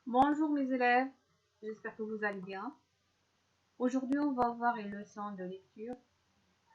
Bonjour mes élèves, j'espère que vous allez bien. Aujourd'hui, on va voir une leçon de lecture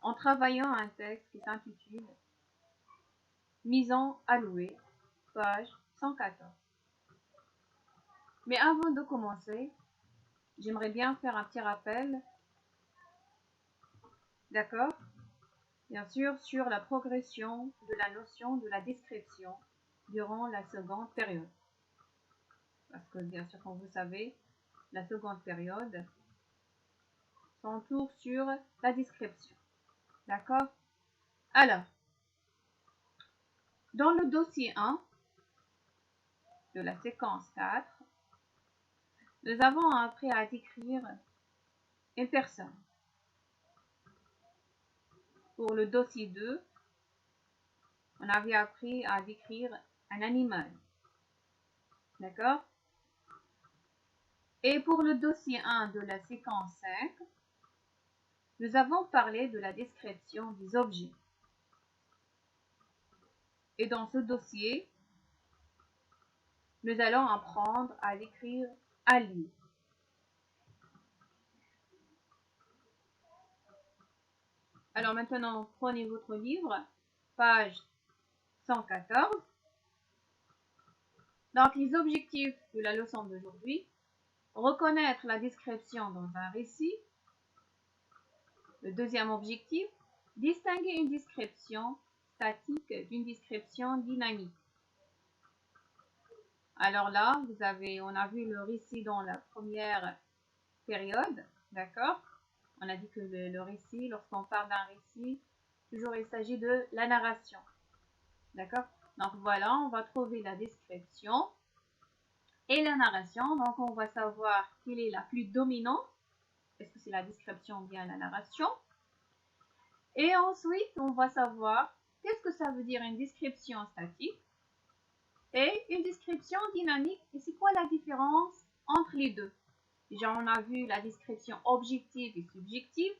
en travaillant un texte qui s'intitule Maison à louer, page 114. Mais avant de commencer, j'aimerais bien faire un petit rappel, d'accord? Bien sûr, sur la progression de la notion de la description durant la seconde période. Parce que bien sûr, comme vous savez, la seconde période s'entoure sur la description. D'accord? Alors, dans le dossier 1 de la séquence 4, nous avons appris à décrire une personne. Pour le dossier 2, on avait appris à décrire un animal. D'accord? Et pour le dossier 1 de la séquence 5, nous avons parlé de la description des objets. Et dans ce dossier, nous allons apprendre à décrire un lieu. Alors maintenant, prenez votre livre, page 114. Donc, les objectifs de la leçon d'aujourd'hui: reconnaître la description dans un récit. Le deuxième objectif, distinguer une description statique d'une description dynamique. Alors là, on a vu le récit dans la première période, d'accord? On a dit que le récit, lorsqu'on parle d'un récit, toujours il s'agit de la narration, d'accord? Donc voilà, on va trouver la description et la narration. Donc on va savoir quelle est la plus dominante. Est-ce que c'est la description ou bien la narration? Et ensuite, on va savoir qu'est-ce que ça veut dire une description statique et une description dynamique. Et c'est quoi la différence entre les deux? Déjà, on a vu la description objective et subjective.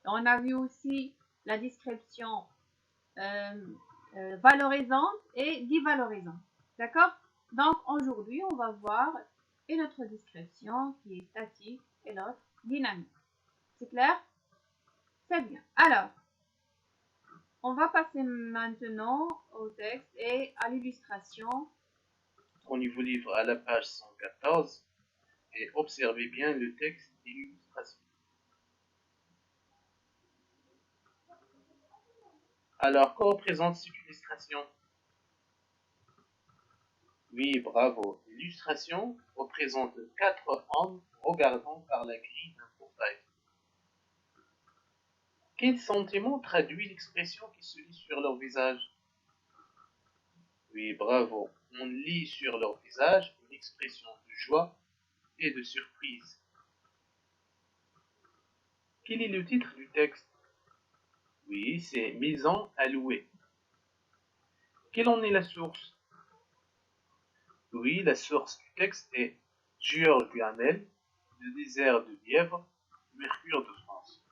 On a vu aussi la description valorisante et dévalorisante. D'accord? Donc, aujourd'hui, on va voir une autre description qui est statique et l'autre dynamique. C'est clair? C'est bien. Alors, on va passer maintenant au texte et à l'illustration. Prenez vos livres à la page 114 et observez bien le texte et l'illustration. Alors, que représente cette illustration? Oui, bravo. L'illustration représente 4 hommes regardant par la grille d'un portail. Quel sentiment traduit l'expression qui se lit sur leur visage? Oui, bravo. On lit sur leur visage une expression de joie et de surprise. Quel est le titre du texte? Oui, c'est Maison à louer. Quelle en est la source? Oui, la source du texte est Georges Duhamel, Le désert de Bièvre, Mercure de France.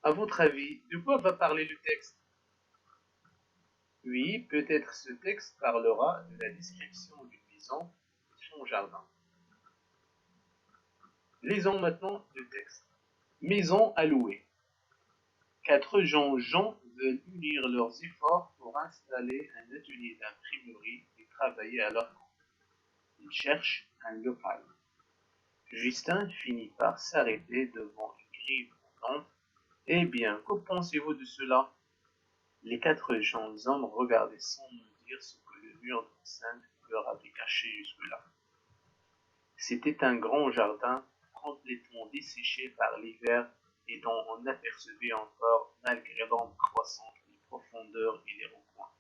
À votre avis, de quoi va parler le texte? Oui, peut-être ce texte parlera de la description d'une maison et de son jardin. Lisons maintenant le texte. Maison à louer. 4 jeunes gens veulent unir leurs efforts pour installer un atelier d'imprimerie et travailler à leur compte. Ils cherchent un local. Justin finit par s'arrêter devant une grille montante. Eh bien, que pensez-vous de cela? Les 4 jeunes hommes regardaient sans nous dire ce que le mur d'enceinte leur avait caché jusque-là. C'était un grand jardin complètement desséché par l'hiver et dont on apercevait encore, malgré l'ombre croissante, les profondeurs et les recoins.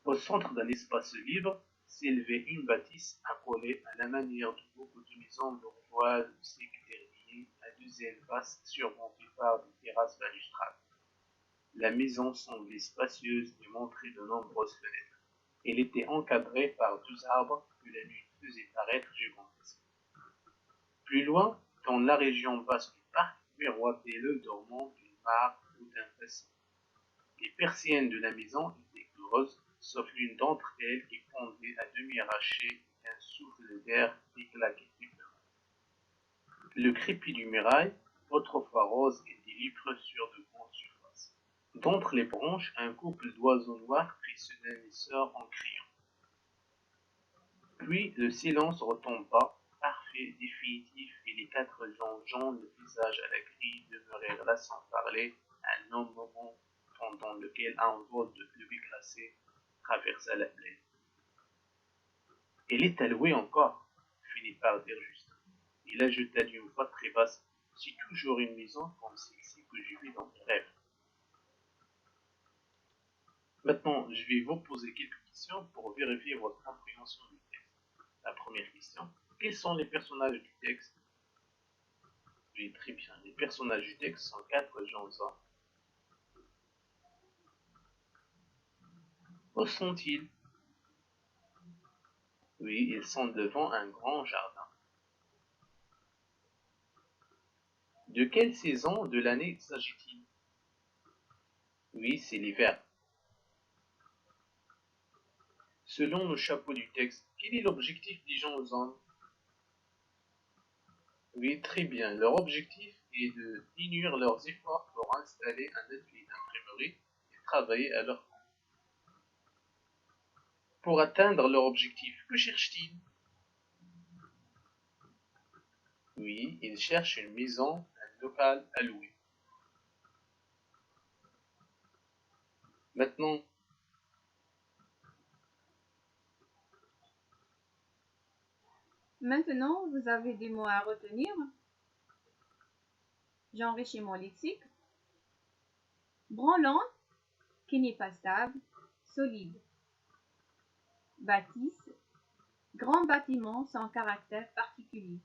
Au centre d'un espace libre s'élevait une bâtisse accolée à la manière de beaucoup de maisons bourgeoises ou sectérines à 2 ailes basses surmontées par des terrasses balustrades. La maison semblait spacieuse et montrait de nombreuses fenêtres. Elle était encadrée par 12 arbres que la nuit faisait paraître gigantesques. Plus loin, dans la région basse du parc, miroitait l'œil dormant d'une mare ou d'un bassin. Les persiennes de la maison étaient closes, sauf l'une d'entre elles qui pendait demi arraché, un souffle d'air éclatait du muraille. Le crépi du muraille, autrefois rose, était libre sur de grandes surfaces. D'entre les branches, un couple d'oiseaux noirs prit soudain l'essor en criant. Puis le silence retomba, parfait, définitif, et les 4 gens, le visage à la grille, demeurèrent là sans parler, un long moment pendant lequel un vol de pluie glacée traversa la plaine. Elle est allouée encore, finit par dire Justin. Il ajouta d'une voix très basse, c'est toujours une maison comme celle-ci que je vis dans mes rêves. Maintenant, je vais vous poser quelques questions pour vérifier votre compréhension du texte. La première question, quels sont les personnages du texte? Oui, très bien. Les personnages du texte sont 4 jeunes hommes. Où sont-ils? Oui, ils sont devant un grand jardin. De quelle saison de l'année s'agit-il? Oui, c'est l'hiver. Selon le chapeau du texte, quel est l'objectif des gens aux hommes? Oui, très bien. Leur objectif est de diminuer leurs efforts pour installer un atelier d'imprimerie et travailler à leur compte. Pour atteindre leur objectif, que cherchent-ils? Oui, ils cherchent une maison, un local à louer. Maintenant, vous avez des mots à retenir. J'enrichis mon lexique. Branlant, qui n'est pas stable, solide. Bâtisse, grand bâtiment sans caractère particulier.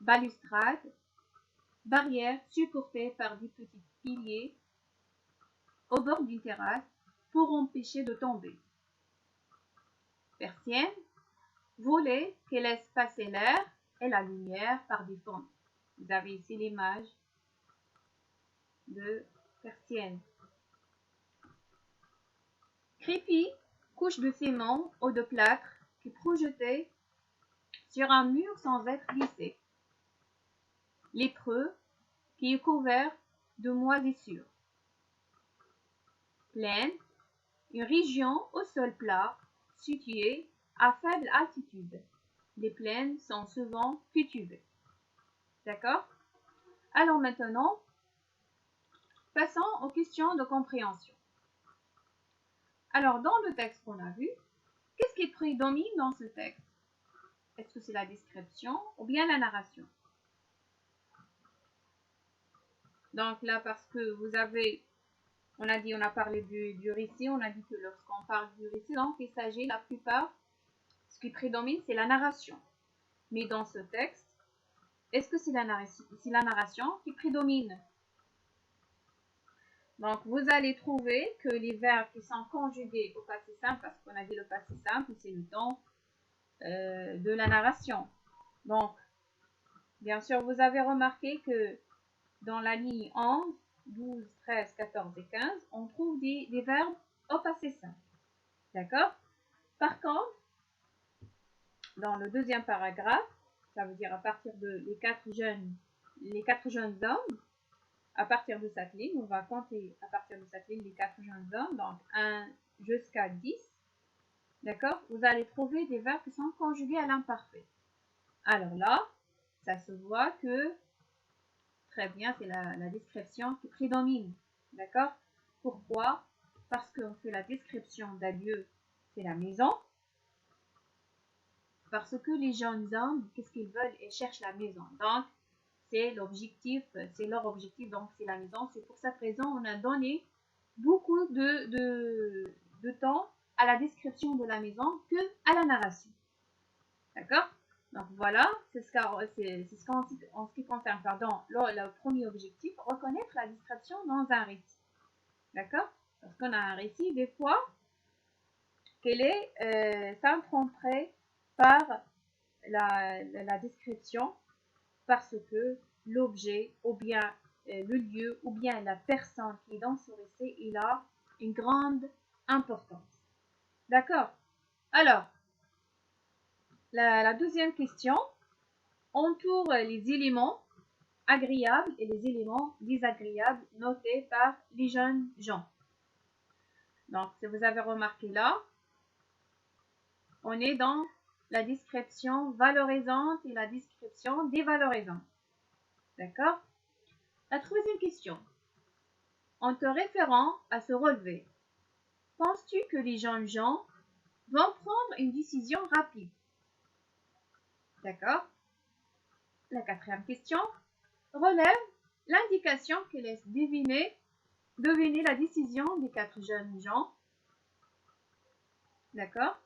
Balustrade, barrière supportée par des petits piliers au bord d'une terrasse pour empêcher de tomber. Persienne, volet qui laisse passer l'air et la lumière par des fentes. Vous avez ici l'image de persienne. Crépi, couche de ciment ou de plâtre qui est projetée sur un mur sans être lissé. Lépreux, qui est couvert de moisissures. Plaine, une région au sol plat située à faible altitude. Les plaines sont souvent cultivées. D'accord? Alors maintenant, passons aux questions de compréhension. Alors, dans le texte qu'on a vu, qu'est-ce qui prédomine dans ce texte? Est-ce que c'est la description ou bien la narration? Donc là, parce que vous avez, on a parlé du récit, on a dit que lorsqu'on parle du récit, donc il s'agit la plupart, ce qui prédomine, c'est la narration. Mais dans ce texte, est-ce que c'est la narration qui prédomine? Donc, vous allez trouver que les verbes qui sont conjugués au passé simple, parce qu'on a dit le passé simple, c'est le temps de la narration. Donc, bien sûr, vous avez remarqué que dans la ligne 11, 12, 13, 14 et 15, on trouve des verbes au passé simple. D'accord? Par contre, dans le deuxième paragraphe, ça veut dire à partir de les quatre jeunes hommes, à partir de cette ligne, on va compter à partir de cette ligne les 4 jeunes hommes, donc 1 jusqu'à 10. D'accord? Vous allez trouver des verbes qui sont conjugués à l'imparfait. Alors là, ça se voit que, très bien, c'est la description qui prédomine. D'accord? Pourquoi? Parce qu'on fait la description d'un lieu, c'est la maison. Parce que les jeunes hommes, qu'est-ce qu'ils veulent? Ils cherchent la maison. Donc, c'est l'objectif, c'est leur objectif, donc c'est la maison. C'est pour cette raison on a donné beaucoup de temps à la description de la maison que à la narration. D'accord? Donc voilà, c'est ce en ce qui concerne le premier objectif, reconnaître la description dans un récit. D'accord? Lorsqu'on a un récit, des fois, qu'elle est centrée par la description parce que l'objet ou bien le lieu ou bien la personne qui est dans ce récit, il a une grande importance. D'accord? Alors, la deuxième question entoure les éléments agréables et les éléments désagréables notés par les jeunes gens. Donc, si vous avez remarqué là, on est dans la description valorisante et la description dévalorisante. D'accord? La troisième question. En te référant à ce relevé, penses-tu que les jeunes gens vont prendre une décision rapide? D'accord? La quatrième question relève l'indication qui laisse deviner la décision des 4 jeunes gens. D'accord?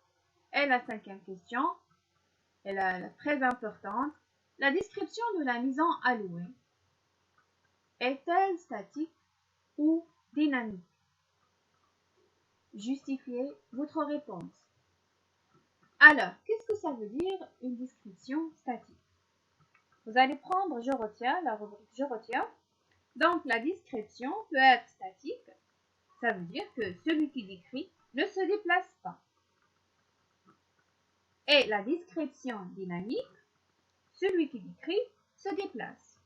Et la cinquième question, elle est très importante. La description de la maison allouée est-elle statique ou dynamique? Justifiez votre réponse. Alors, qu'est-ce que ça veut dire une description statique? Vous allez prendre je retiens, la rubrique je retiens. Donc, la description peut être statique. Ça veut dire que celui qui décrit ne se déplace pas. Et la description dynamique, celui qui décrit se déplace.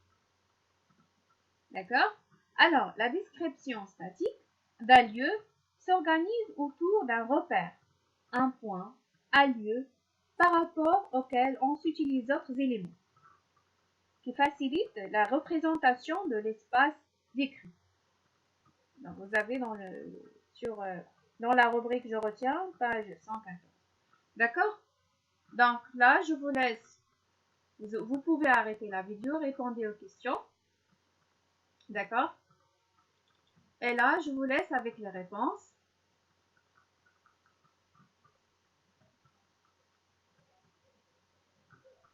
D'accord? Alors, la description statique d'un lieu s'organise autour d'un repère, un point, un lieu, par rapport auquel on s'utilise d'autres éléments, qui facilitent la représentation de l'espace décrit. Donc, vous avez dans la rubrique je retiens, page 114. D'accord? Donc là, je vous laisse. Vous pouvez arrêter la vidéo, répondez aux questions. D'accord? Et là, je vous laisse avec les réponses.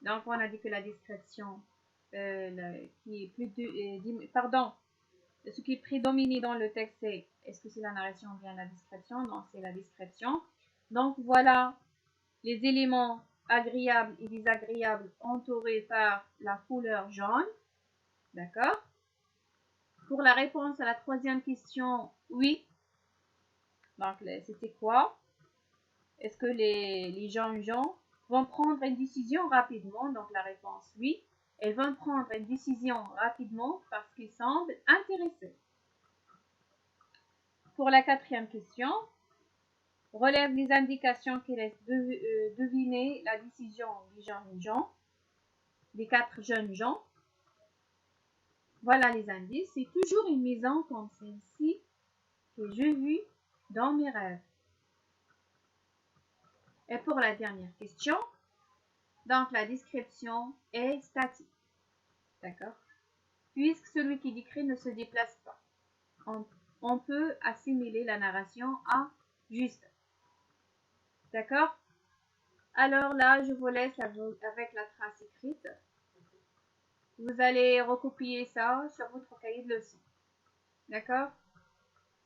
Donc, on a dit que la description qui est ce qui est prédominé dans le texte, c'est est-ce que c'est la narration ou bien la description? Non, c'est la description. Donc, voilà les éléments agréables et désagréables entourés par la couleur jaune. D'accord? Pour la réponse à la troisième question, oui. Donc, c'était quoi? Est-ce que les jeunes gens vont prendre une décision rapidement? Donc, la réponse, oui. Elles vont prendre une décision rapidement parce qu'ils semblent intéressés. Pour la quatrième question, relève les indications qui laissent deviner la décision des 4 jeunes gens. Voilà les indices. C'est toujours une maison comme celle-ci que j'ai vue dans mes rêves. Et pour la dernière question, donc la description est statique. D'accord? Puisque celui qui décrit ne se déplace pas. On peut assimiler la narration à juste. D'accord? Alors là, je vous laisse avec la trace écrite. Vous allez recopier ça sur votre cahier de leçons. D'accord?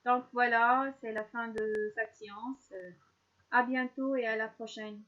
Donc voilà, c'est la fin de cette séance. À bientôt et à la prochaine.